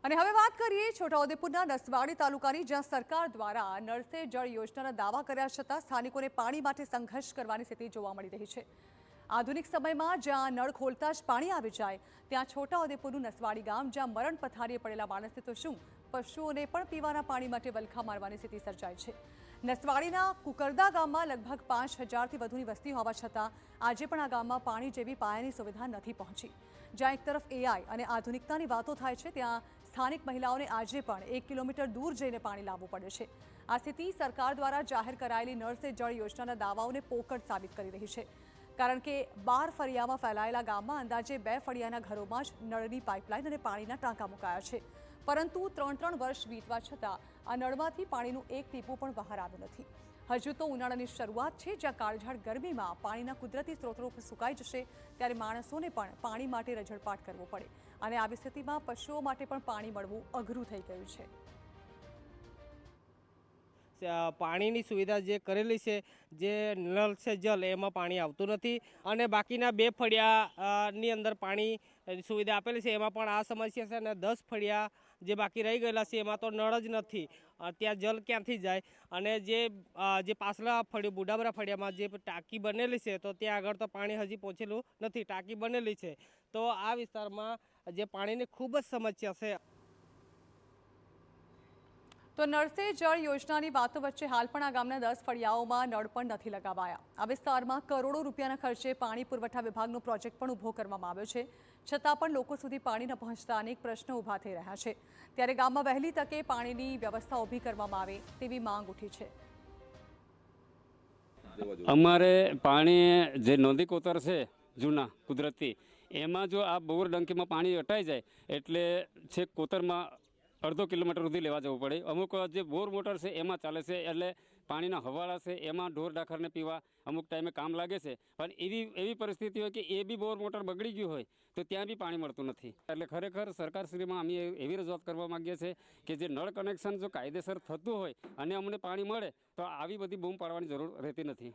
અને હવે વાત કરીએ છોટાઉદેપુરના નસવાડી તાલુકાની, જ્યાં સરકાર દ્વારા નળ સે જળ યોજનાના દાવા કર્યા છતાં સ્થાનિકોને પાણી માટે સંઘર્ષ કરવાની સ્થિતિ જોવા મળી રહી છે। આધુનિક સમયમાં જ્યાં નળ ખોલતા જ પાણી આવી જાય, ત્યાં છોટાઉદેપુરનું નસવાડી ગામ, જ્યાં મરણ પથારીએ પડેલા માણસને તો શું, પશુઓને પણ પીવાના પાણી માટે વલખા મારવાની સ્થિતિ સર્જાઈ છે। નસવાડીના કુકરદા ગામમાં લગભગ 5000થી વધુની વસ્તી હોવા છતાં આજે પણ આ ગામમાં પાણી જેવી પાયાની સુવિધા નથી પહોંચી। જ્યાં એક તરફ એઆઈ અને આધુનિકતાની વાતો થાય છે, ત્યાં સ્થાનિક મહિલાઓને આજે પણ 1 કિલોમીટર દૂર જઈને પાણી લાવવું પડે છે। આ સ્થિતિ સરકાર દ્વારા જાહેર કરાયેલી નળ સે જળ યોજનાના દાવાઓને પોકળ સાબિત કરી રહી છે, કારણ કે 12 ફળિયામાં ફેલાયેલા ગામમાં અંદાજે 2 ફળિયાના ઘરોમાં જ નળની પાઇપલાઇન અને પાણીના ટાંકા મુકાયા છે, પરંતુ 3 વર્ષ વીતવા છતાં આ નળમાંથી પાણીનું એક ટીપું પણ બહાર આવ્યું નથી। હજુ તો ઉનાળાની શરૂઆત છે, જ્યાં કાળઝાળ ગરમીમાં પાણીના કુદરતી સ્ત્રોતો સુકાઈ જશે, ત્યારે માણસોને પણ પાણી માટે રઝળપાટ કરવો પડે, અને આવી સ્થિતિમાં પશુઓ માટે પણ પાણી મળવું અઘરું થઈ ગયું છે। પાણીની સુવિધા જે કરેલી છે, જે નળ સે જલ, એમાં પાણી આવતું નથી, અને બાકીના 2 ફળિયાની અંદર પાણી સુવિધા આપેલી છે, એમાં પણ આ સમસ્યા છે, અને 10 ફળિયા જે બાકી રહી ગયેલા છે એમાં તો નળ જ નથી, ત્યાં જલ ક્યાંથી જાય। અને જે પાછલા બુડાબરા ફળિયામાં જે ટાંકી બનેલી છે, તો ત્યાં આગળ તો પાણી હજી પહોંચેલું નથી, ટાંકી બનેલી છે, તો આ વિસ્તારમાં જે પાણીની ખૂબ જ સમસ્યા છે। તો નળ સે જળ યોજનાની વાતો વચ્ચે હાલ પણ આ ગામના 10 ફળિયાઓમાં નળ પણ નથી લગાવાયા। આ વિસ્તારમાં કરોડો રૂપિયાના ખર્ચે પાણી પુરવઠા વિભાગનો પ્રોજેક્ટ પણ ઊભો કરવામાં આવ્યો છે, છતાં પણ લોકો સુધી પાણી ન પહોંચતા અનેક પ્રશ્નો ઊભા થઈ રહ્યા છે। ત્યારે ગામમાં વહેલી તકે પાણીની વ્યવસ્થા ઊભી કરવામાં આવે તેવી માંગ ઉઠી છે। અમારે પાણી જે નોંધી કોતર છે જૂના કુદરતી, એમાં જો આ બોર ડંકીમાં પાણી અટાઈ જાય એટલે છેક કોતરમાં 1/2 કિલોમીટર સુધી લેવા જવું પડે। અમુક જે બોર મોટર છે એમાં ચાલે છે, એટલે પાણીના હવાળા છે એમાં ઢોર ઢાખરને પીવા અમુક ટાઈમે કામ લાગે છે, પણ એવી પરિસ્થિતિ હોય કે એ બી બોર મોટર બગડી ગયું હોય તો ત્યાં બી પાણી મળતું નથી। એટલે ખરેખર સરકારશ્રીમાં અમે એવી રજૂઆત કરવા માગીએ છીએ કે જે નળ કનેક્શન જો કાયદેસર થતું હોય અને અમને પાણી મળે તો આવી બધી બૂમ પાડવાની જરૂર રહેતી નથી।